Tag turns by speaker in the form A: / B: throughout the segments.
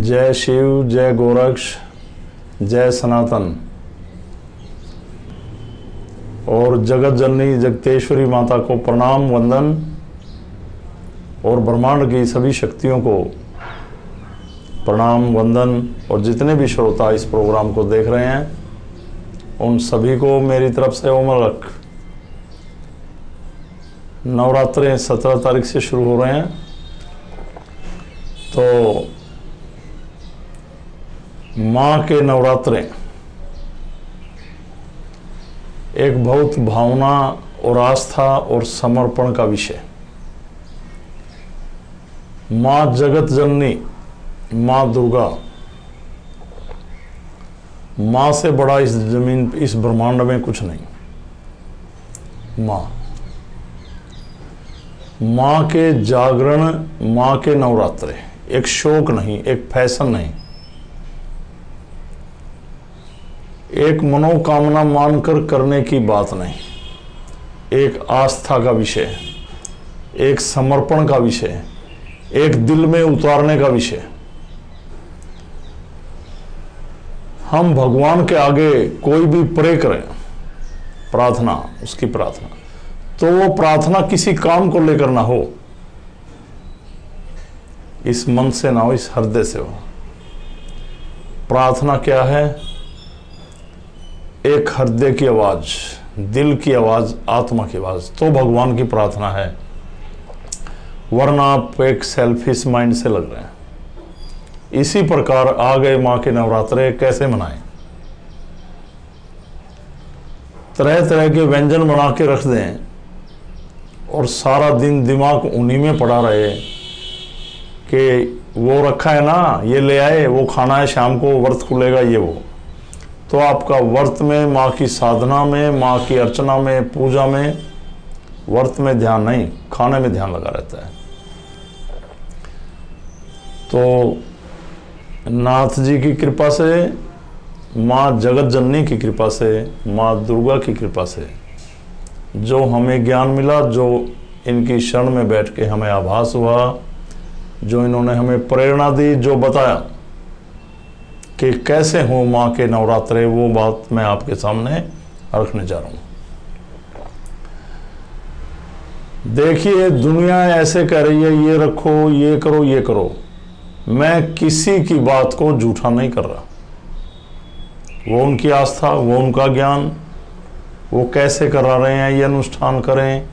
A: जय शिव, जय गोरक्ष, जय सनातन। और जगत जननी जगतेश्वरी माता को प्रणाम वंदन, और ब्रह्मांड की सभी शक्तियों को प्रणाम वंदन, और जितने भी श्रोता इस प्रोग्राम को देख रहे हैं उन सभी को मेरी तरफ से ओम अलख। नवरात्रे 17 तारीख से शुरू हो रहे हैं, तो माँ के नवरात्रे एक बहुत भावना और आस्था और समर्पण का विषय। माँ जगत जननी, माँ दुर्गा, माँ से बड़ा इस जमीन, इस ब्रह्मांड में कुछ नहीं। माँ के जागरण, माँ के नवरात्रे एक शौक नहीं, एक फैशन नहीं, एक मनोकामना मानकर करने की बात नहीं, एक आस्था का विषय, एक समर्पण का विषय, एक दिल में उतारने का विषय। हम भगवान के आगे कोई भी प्रे करें, प्रार्थना, उसकी प्रार्थना, तो वो प्रार्थना किसी काम को लेकर ना हो, इस मन से ना हो, इस हृदय से हो। प्रार्थना क्या है? एक हृदय की आवाज, दिल की आवाज, आत्मा की आवाज, तो भगवान की प्रार्थना है। वरना आप एक सेल्फिश माइंड से लग रहे हैं। इसी प्रकार आ गए माँ के नवरात्रे, कैसे मनाएं? तरह तरह के व्यंजन बना के रख दें और सारा दिन दिमाग उन्हीं में पड़ा रहे कि वो रखा है ना, ये ले आए, वो खाना है, शाम को व्रत खुलेगा, ये वो। तो आपका व्रत में, माँ की साधना में, माँ की अर्चना में, पूजा में, व्रत में ध्यान नहीं, खाने में ध्यान लगा रहता है। तो नाथ जी की कृपा से, माँ जगत जननी की कृपा से, माँ दुर्गा की कृपा से जो हमें ज्ञान मिला, जो इनकी शरण में बैठ के हमें आभास हुआ, जो इन्होंने हमें प्रेरणा दी, जो बताया कि कैसे हो माँ के नवरात्रे, वो बात मैं आपके सामने रखने जा रहा हूँ। देखिए, दुनिया ऐसे कह रही है, ये रखो, ये करो, ये करो। मैं किसी की बात को झूठा नहीं कर रहा। वो उनकी आस्था, वो उनका ज्ञान, वो कैसे करा रहे हैं, ये अनुष्ठान करें,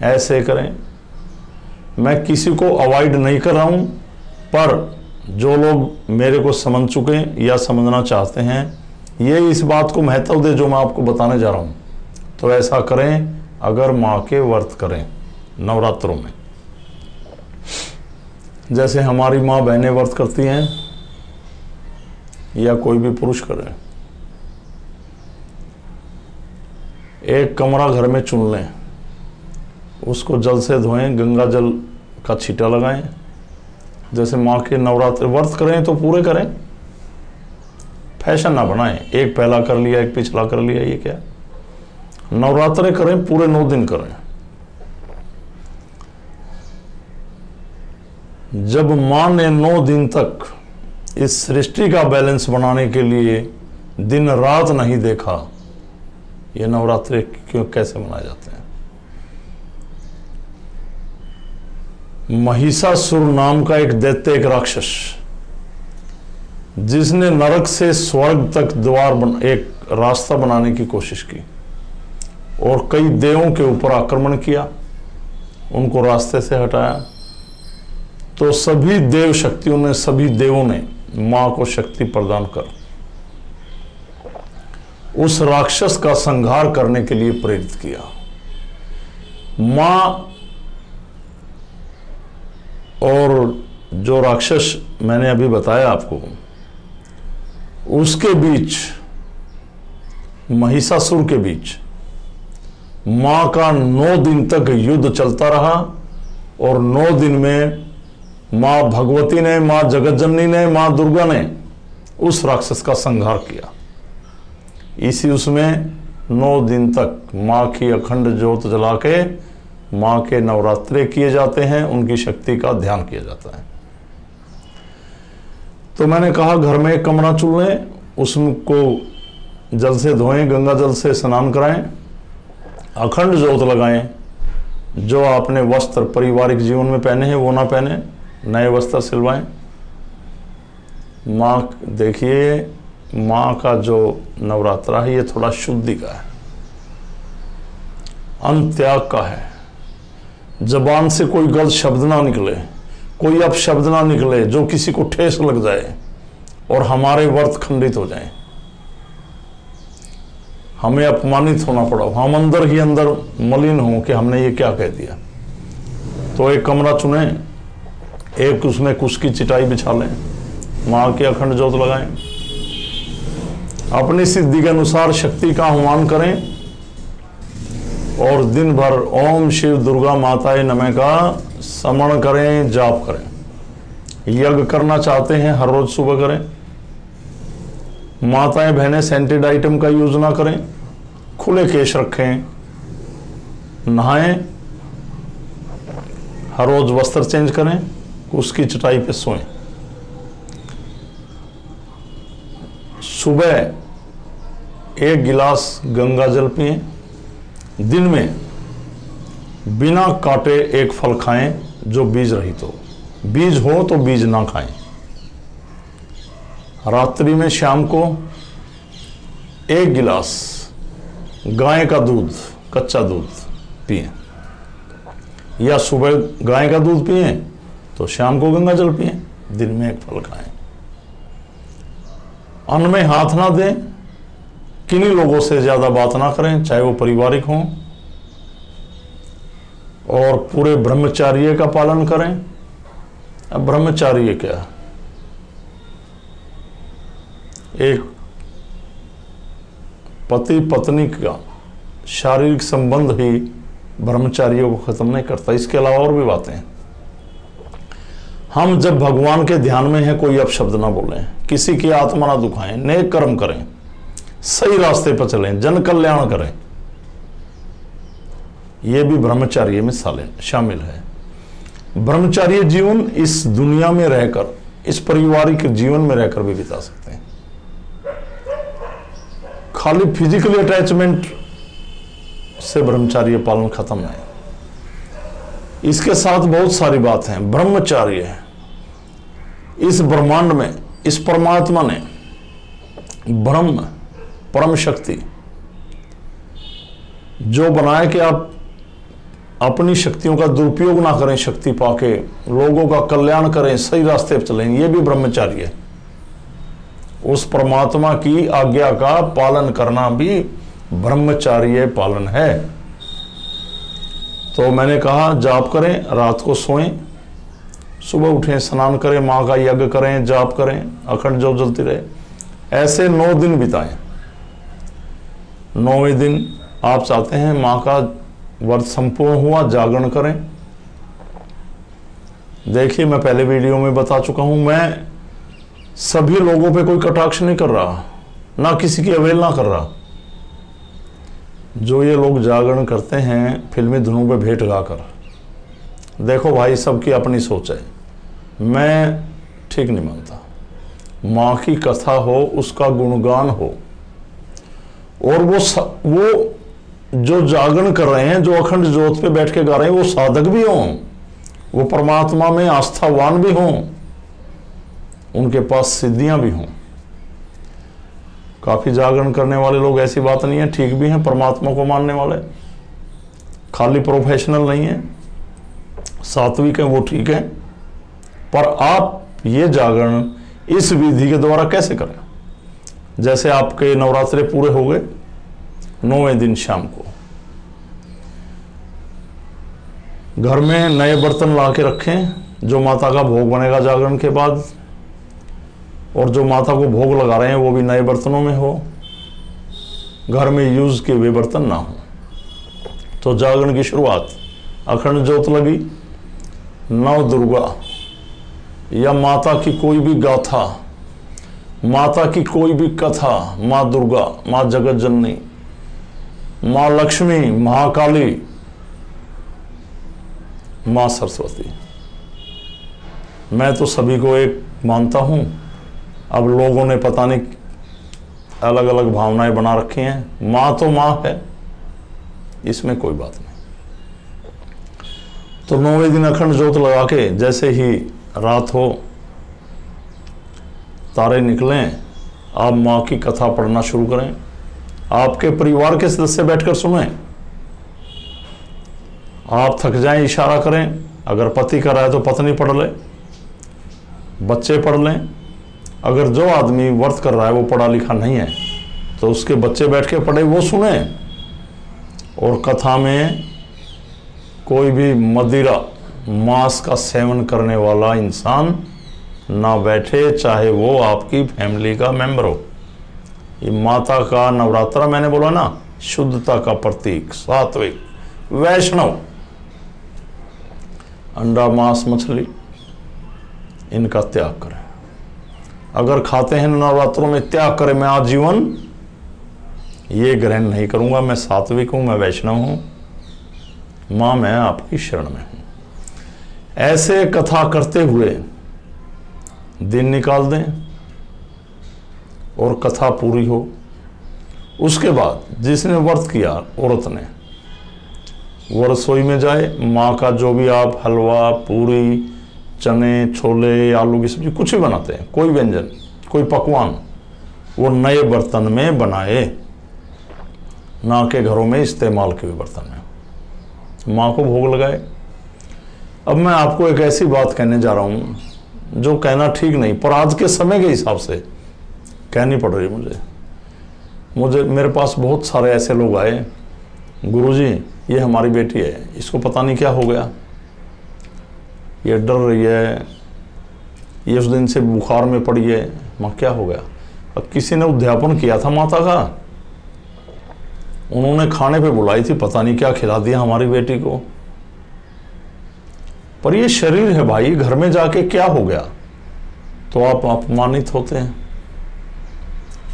A: ऐसे करें। मैं किसी को अवॉइड नहीं कर रहा हूँ, पर जो लोग मेरे को समझ चुके या समझना चाहते हैं, ये इस बात को महत्व दे जो मैं आपको बताने जा रहा हूँ, तो ऐसा करें। अगर माँ के व्रत करें नवरात्रों में, जैसे हमारी माँ बहनें व्रत करती हैं या कोई भी पुरुष करे, एक कमरा घर में चुन लें, उसको जल से धोएं, गंगा जल का छींटा लगाएं। जैसे माँ के नवरात्र व्रत करें तो पूरे करें, फैशन ना बनाएं, एक पहला कर लिया, एक पिछला कर लिया, ये क्या। नवरात्रे करें, पूरे 9 दिन करें। जब माँ ने 9 दिन तक इस सृष्टि का बैलेंस बनाने के लिए दिन रात नहीं देखा, ये नवरात्रे क्यों, कैसे मनाए जाते हैं? महिषासुर नाम का एक दैत्य, एक राक्षस, जिसने नरक से स्वर्ग तक एक रास्ता बनाने की कोशिश की और कई देवों के ऊपर आक्रमण किया, उनको रास्ते से हटाया। तो सभी देव शक्तियों ने, सभी देवों ने मां को शक्ति प्रदान कर उस राक्षस का संहार करने के लिए प्रेरित किया। मां और जो राक्षस मैंने अभी बताया आपको, उसके बीच, महिषासुर के बीच मां का 9 दिन तक युद्ध चलता रहा, और 9 दिन में मां भगवती ने, मां जगतजननी ने, मां दुर्गा ने उस राक्षस का संहार किया। इसी उसमें 9 दिन तक मां की अखंड ज्योत जला के मां के नवरात्रे किए जाते हैं, उनकी शक्ति का ध्यान किया जाता है। तो तो मैंने कहा घर में एक कमरा चुन लें, उसको जल से धोएं, गंगा जल से स्नान कराएं, अखंड ज्योत लगाएं। जो आपने वस्त्र पारिवारिक जीवन में पहने हैं वो ना पहने, नए वस्त्र सिलवाएं। माँ, देखिए माँ का जो नवरात्रा है ये थोड़ा शुद्धि का है, अंत्याग का है। जबान से कोई गलत शब्द ना निकले, कोई अपशब्द ना निकले जो किसी को ठेस लग जाए और हमारे व्रत खंडित हो जाएं, हमें अपमानित होना पड़ा, हम अंदर ही अंदर मलिन हों कि हमने ये क्या कह दिया। तो एक कमरा चुने, एक उसमें कुश की चिटाई बिछा लें, माँ की अखंड ज्योत लगाएं, अपनी सिद्धि के अनुसार शक्ति का आह्वान करें और दिन भर ओम शिव दुर्गा माताए नमः का स्मरण करें, जाप करें। यज्ञ करना चाहते हैं हर रोज सुबह करें। माताएं बहनें सेंटेड आइटम का यूज ना करें, खुले केश रखें, नहाएं, हर रोज वस्त्र चेंज करें, उसकी चटाई पे सोएं। सुबह 1 गिलास गंगा जल पिएं। दिन में बिना काटे एक फल खाएं जो बीज रहित हो, बीज हो तो बीज ना खाएं। रात्रि में शाम को 1 गिलास गाय का दूध, कच्चा दूध पिएं, या सुबह गाय का दूध पिएं तो शाम को गंगा जल पिएं, दिन में एक फल खाएं। अन्न में हाथ ना दें, किन्हीं लोगों से ज्यादा बात ना करें, चाहे वो पारिवारिक हों, और पूरे ब्रह्मचार्य का पालन करें। अब ब्रह्मचार्य क्या? एक पति पत्नी का शारीरिक संबंध ही ब्रह्मचार्य को खत्म नहीं करता, इसके अलावा और भी बातें हैं। हम जब भगवान के ध्यान में हैं कोई अपशब्द ना बोलें, किसी की आत्मा ना दुखाएं, नेक कर्म करें, सही रास्ते पर चलें, जन कल्याण करें। यह भी ब्रह्मचार्य में शामिल है। ब्रह्मचार्य जीवन इस दुनिया में रहकर, इस पारिवारिक जीवन में रहकर भी बिता सकते हैं। खाली फिजिकली अटैचमेंट से ब्रह्मचार्य पालन खत्म है। इसके साथ बहुत सारी बात हैं। ब्रह्मचार्य, इस ब्रह्मांड में इस परमात्मा ने ब्रह्म परम शक्ति जो बनाया कि आप अपनी शक्तियों का दुरुपयोग ना करें, शक्ति पाके लोगों का कल्याण करें, सही रास्ते पर चलें, ये भी ब्रह्मचार्य है। उस परमात्मा की आज्ञा का पालन करना भी ब्रह्मचार्य पालन है। तो मैंने कहा जाप करें, रात को सोएं, सुबह उठें, स्नान करें, माँ का यज्ञ करें, जाप करें, अखंड ज्योत जलती रहे। ऐसे 9 दिन बिताएं। 9वें दिन आप चाहते हैं माँ का व्रत संपूर्ण हुआ, जागरण करें। देखिए मैं पहले वीडियो में बता चुका हूं, मैं सभी लोगों पे कोई कटाक्ष नहीं कर रहा, ना किसी की अवहेलना कर रहा। जो ये लोग जागरण करते हैं फिल्मी धुनों पे भेंट गाकर, देखो भाई सबकी अपनी सोच है, मैं ठीक नहीं मानता। माँ की कथा हो, उसका गुणगान हो, और वो जो जागरण कर रहे हैं, जो अखंड ज्योत पे बैठ के गा रहे हैं, वो साधक भी हों, वो परमात्मा में आस्थावान भी हों, उनके पास सिद्धियां भी हों। काफी जागरण करने वाले लोग, ऐसी बात नहीं है, ठीक भी हैं, परमात्मा को मानने वाले, खाली प्रोफेशनल नहीं है, सात्विक है, वो ठीक है। पर आप ये जागरण इस विधि के द्वारा कैसे करें? जैसे आपके नवरात्रे पूरे हो गए, 9वें दिन शाम को घर में नए बर्तन ला के रखें, जो माता का भोग बनेगा जागरण के बाद, और जो माता को भोग लगा रहे हैं वो भी नए बर्तनों में हो, घर में यूज किए हुए बर्तन ना हो। तो जागरण की शुरुआत, अखंड ज्योत लगी, नव दुर्गा या माता की कोई भी गाथा, माता की कोई भी कथा, माँ दुर्गा, माँ जगत जननी, माँ लक्ष्मी, महाकाली, माँ सरस्वती, मैं तो सभी को एक मानता हूं, अब लोगों ने पता नहीं अलग अलग भावनाएं बना रखी हैं। माँ तो माँ है, इसमें कोई बात नहीं। तो 9वें दिन अखंड ज्योत लगा के जैसे ही रात हो, तारे निकलें, आप माँ की कथा पढ़ना शुरू करें। आपके परिवार के सदस्य बैठकर सुनें। आप थक जाएं, इशारा करें। अगर पति कर रहा है तो पत्नी पढ़ ले, बच्चे पढ़ लें। अगर जो आदमी व्रत कर रहा है वो पढ़ा लिखा नहीं है तो उसके बच्चे बैठ के पढ़े, वो सुने। और कथा में कोई भी मदिरा मांस का सेवन करने वाला इंसान ना बैठे, चाहे वो आपकी फैमिली का मेंबर हो। ये माता का नवरात्रा, मैंने बोला ना, शुद्धता का प्रतीक, सात्विक, वैष्णव। अंडा, मांस, मछली इनका त्याग करें। अगर खाते हैं नवरात्रों में, त्याग करें। मैं आजीवन ये ग्रहण नहीं करूंगा, मैं सात्विक हूं, मैं वैष्णव हूं, मां मैं आपकी शरण में हूं। ऐसे कथा करते हुए दिन निकाल दें और कथा पूरी हो। उसके बाद जिसने व्रत किया, औरत ने, वो रसोई में जाए। माँ का जो भी आप हलवा, पूरी, चने, छोले, आलू की सब्जी, कुछ भी बनाते हैं, कोई व्यंजन, कोई पकवान, वो नए बर्तन में बनाए, ना के घरों में इस्तेमाल के हुए बर्तन में। माँ को भोग लगाए। अब मैं आपको एक ऐसी बात कहने जा रहा हूँ जो कहना ठीक नहीं, पर आज के समय के हिसाब से कहनी पड़ रही मुझे। मेरे पास बहुत सारे ऐसे लोग आए, गुरुजी ये हमारी बेटी है, इसको पता नहीं क्या हो गया, ये डर रही है, ये उस दिन से बुखार में पड़ी है। माँ क्या हो गया? अब किसी ने उद्यापन किया था माता का, उन्होंने खाने पे बुलाई थी, पता नहीं क्या खिला दिया हमारी बेटी को। पर ये शरीर है भाई, घर में जाके क्या हो गया? तो आप अपमानित होते हैं।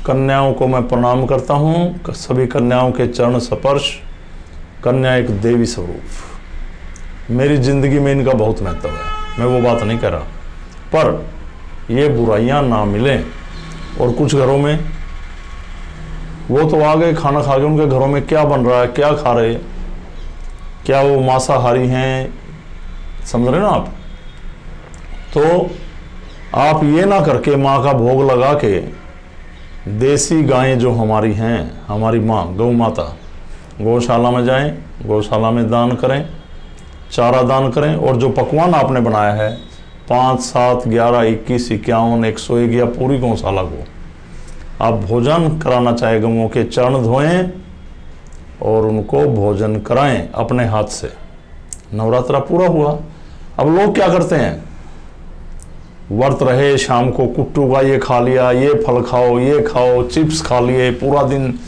A: कन्याओं को मैं प्रणाम करता हूँ, सभी कन्याओं के चरण स्पर्श। कन्या एक देवी स्वरूप, मेरी जिंदगी में इनका बहुत महत्व है, मैं वो बात नहीं कर रहा। पर ये बुराइयां ना मिलें। और कुछ घरों में वो तो आ गए खाना खा के, उनके घरों में क्या बन रहा है, क्या खा रहे, क्या वो मांसाहारी हैं, समझ रहे ना आप? तो आप ये ना करके माँ का भोग लगा के, देसी गायें जो हमारी हैं, हमारी माँ गौ माता, गौशाला में जाएं, गौशाला में दान करें, चारा दान करें। और जो पकवान आपने बनाया है 5, 7, 11, 21, 51, 101 या पूरी गौशाला को आप भोजन कराना चाहे, गौओं के चरण धोएं और उनको भोजन कराएं अपने हाथ से। नवरात्रा पूरा हुआ। अब लोग क्या करते हैं, व्रत रहे, शाम को कुट्टू का ये खा लिया, ये फल खाओ, ये खाओ, चिप्स खा लिए पूरा दिन,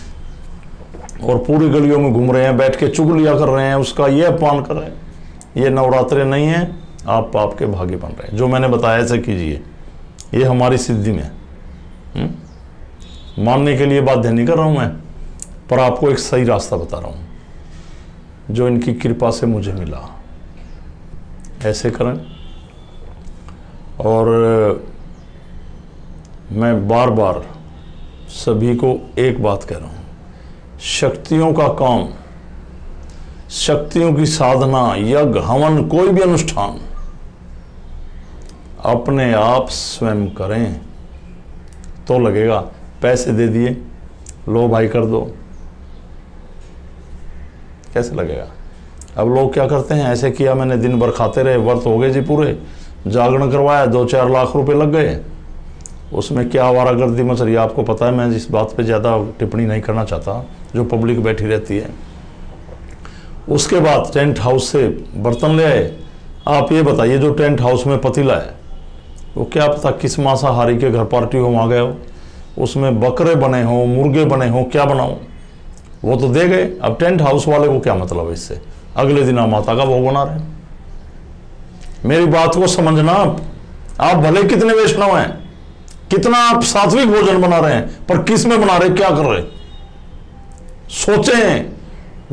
A: और पूरी गलियों में घूम रहे हैं, बैठ के चुगलियां कर रहे हैं, उसका ये अपमान कर रहे हैं। ये नवरात्रे नहीं है, आप पाप के भागी बन रहे हैं। जो मैंने बताया ऐसे कीजिए, ये हमारी सिद्धि में। मानने के लिए बाध्य नहीं कर रहा हूं मैं, पर आपको एक सही रास्ता बता रहा हूं जो इनकी कृपा से मुझे मिला। ऐसे करें। और मैं बार बार सभी को एक बात कह रहा हूं, शक्तियों का काम, शक्तियों की साधना, यज्ञ, हवन, कोई भी अनुष्ठान अपने आप स्वयं करें तो लगेगा। पैसे दे दिए, लो भाई कर दो, कैसे लगेगा? अब लोग क्या करते हैं, ऐसे किया मैंने, दिन भर खाते रहे, व्रत हो गए जी पूरे, जागरण करवाया, 2-4 लाख रुपए लग गए, उसमें क्या आवारागर्दी मच रही है आपको पता है। मैं इस बात पे ज़्यादा टिप्पणी नहीं करना चाहता, जो पब्लिक बैठी रहती है। उसके बाद टेंट हाउस से बर्तन ले आए। आप ये बताइए, जो टेंट हाउस में पतीला है, वो क्या पता किस मांसाहारी के घर पार्टी हो, वहाँ गए हो, उसमें बकरे बने हों, मुर्गे बने हों, क्या बनाओ, वो तो दे गए। अब टेंट हाउस वाले को क्या मतलब है इससे? अगले दिन आप माता का भोग बना रहे हैं। मेरी बात को समझना। आप भले कितने वैष्णव हैं, कितना आप सात्विक भोजन बना रहे हैं, पर किस में बना रहे, क्या कर रहे? सोचें।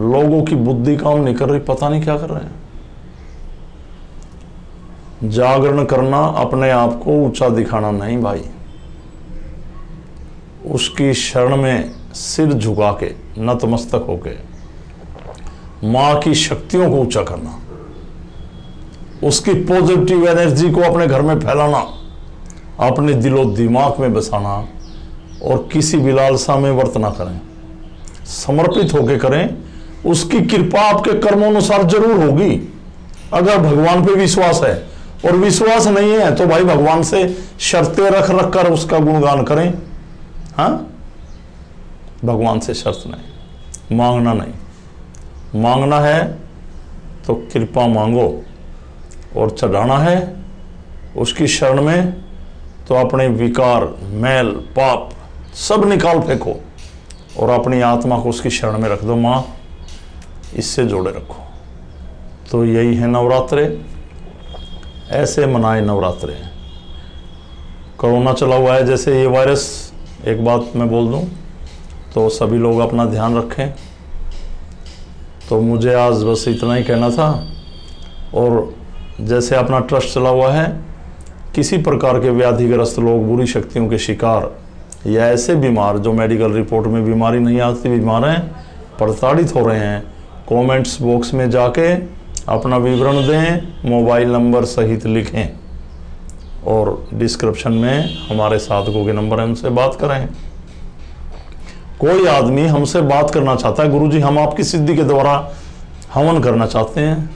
A: लोगों की बुद्धि काम नहीं कर रही, पता नहीं क्या कर रहे हैं। जागरण करना अपने आप को ऊंचा दिखाना नहीं भाई, उसकी शरण में सिर झुका के नतमस्तक होके माँ की शक्तियों को ऊंचा करना, उसकी पॉजिटिव एनर्जी को अपने घर में फैलाना, अपने दिलो दिमाग में बसाना और किसी भी लालसा में वर्त ना करें, समर्पित होके करें। उसकी कृपा आपके कर्मों जरूर होगी। अगर भगवान पे विश्वास है और विश्वास नहीं है तो भाई भगवान से शर्तें रख कर उसका गुणगान करें। हाँ, भगवान से शर्त नहीं, मांगना नहीं। मांगना है तो कृपा मांगो और चढ़ाना है उसकी शरण में तो अपने विकार, मैल, पाप सब निकाल फेंको और अपनी आत्मा को उसकी शरण में रख दो। माँ, इससे जोड़े रखो। तो यही है नवरात्रे, ऐसे मनाए नवरात्रे। कोरोना चला हुआ है, जैसे ये वायरस, एक बात मैं बोल दूं तो सभी लोग अपना ध्यान रखें। तो मुझे आज बस इतना ही कहना था। और जैसे अपना ट्रस्ट चला हुआ है, किसी प्रकार के व्याधिग्रस्त लोग, बुरी शक्तियों के शिकार या ऐसे बीमार जो मेडिकल रिपोर्ट में बीमारी नहीं आती, बीमार हैं, प्रताड़ित हो रहे हैं, कमेंट्स बॉक्स में जाके अपना विवरण दें, मोबाइल नंबर सहित लिखें और डिस्क्रिप्शन में हमारे साधकों के नंबर हैं, उनसे बात करें। कोई आदमी हमसे बात करना चाहता है, गुरुजी हम आपकी सिद्धि के द्वारा हवन करना चाहते हैं,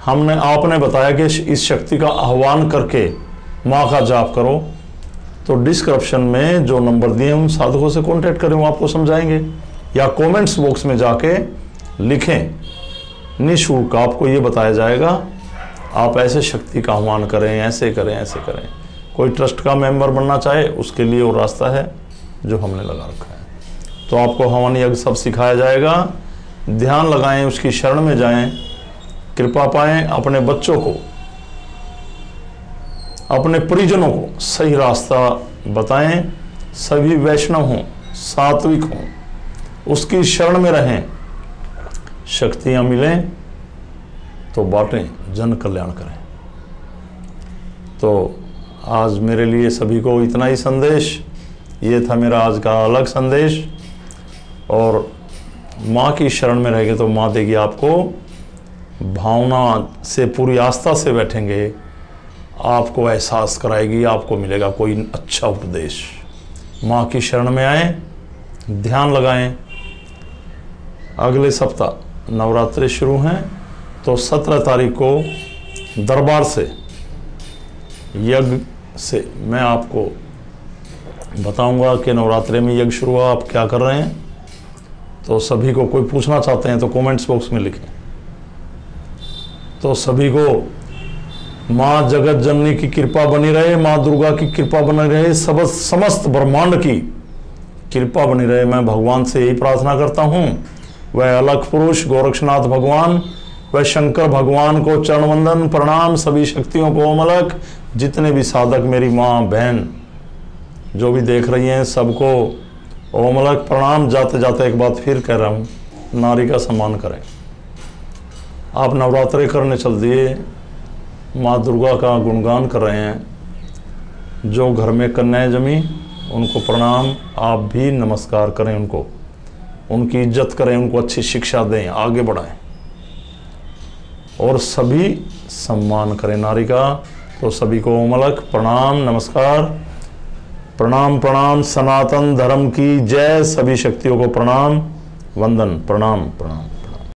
A: आपने बताया कि इस शक्ति का आह्वान करके माँ का जाप करो, तो डिस्क्रिप्शन में जो नंबर दिए उन साधकों से कांटेक्ट करें, वो आपको समझाएंगे। या कमेंट्स बॉक्स में जाके लिखें, निःशुल्क आपको ये बताया जाएगा आप ऐसे शक्ति का आह्वान करें, ऐसे करें, ऐसे करें। कोई ट्रस्ट का मेंबर बनना चाहे उसके लिए वो रास्ता है जो हमने लगा रखा है। तो आपको हवन यज्ञ सब सिखाया जाएगा। ध्यान लगाएं, उसकी शरण में जाएं, कृपा पाएं, अपने बच्चों को, अपने परिजनों को सही रास्ता बताएं। सभी वैष्णव हों, सात्विक हों, उसकी शरण में रहें, शक्तियां मिलें तो बांटें, जन कल्याण करें। तो आज मेरे लिए सभी को इतना ही संदेश, ये था मेरा आज का अलग संदेश। और माँ की शरण में रहेंगे तो माँ देगी आपको, भावना से, पूरी आस्था से बैठेंगे, आपको एहसास कराएगी, आपको मिलेगा कोई अच्छा उपदेश। माँ की शरण में आए, ध्यान लगाएं। अगले सप्ताह नवरात्रि शुरू हैं, तो 17 तारीख को दरबार से, यज्ञ से मैं आपको बताऊंगा कि नवरात्रि में यज्ञ शुरू हुआ, आप क्या कर रहे हैं। तो सभी को, कोई पूछना चाहते हैं तो कमेंट्स बॉक्स में लिखें। तो सभी को माँ जगत जननी की कृपा बनी रहे, माँ दुर्गा की कृपा बनी रहे, समस्त ब्रह्मांड की कृपा बनी रहे। मैं भगवान से यही प्रार्थना करता हूँ। वह अलख पुरुष गोरक्षनाथ भगवान, वह शंकर भगवान को चरण वंदन प्रणाम। सभी शक्तियों को ओम अलख, जितने भी साधक, मेरी माँ बहन जो भी देख रही हैं, सबको ओम अलख प्रणाम। जाते जाते एक बात फिर कह रहा हूँ, नारी का सम्मान करें। आप नवरात्रि करने चल दिए, माँ दुर्गा का गुणगान कर रहे हैं। जो घर में कन्याएं जमी उनको प्रणाम, आप भी नमस्कार करें, उनकी इज्जत करें, उनको अच्छी शिक्षा दें, आगे बढ़ाएं और सभी सम्मान करें नारी का। तो सभी को ओम अलख प्रणाम, नमस्कार, प्रणाम प्रणाम। सनातन धर्म की जय। सभी शक्तियों को प्रणाम, वंदन, प्रणाम प्रणाम।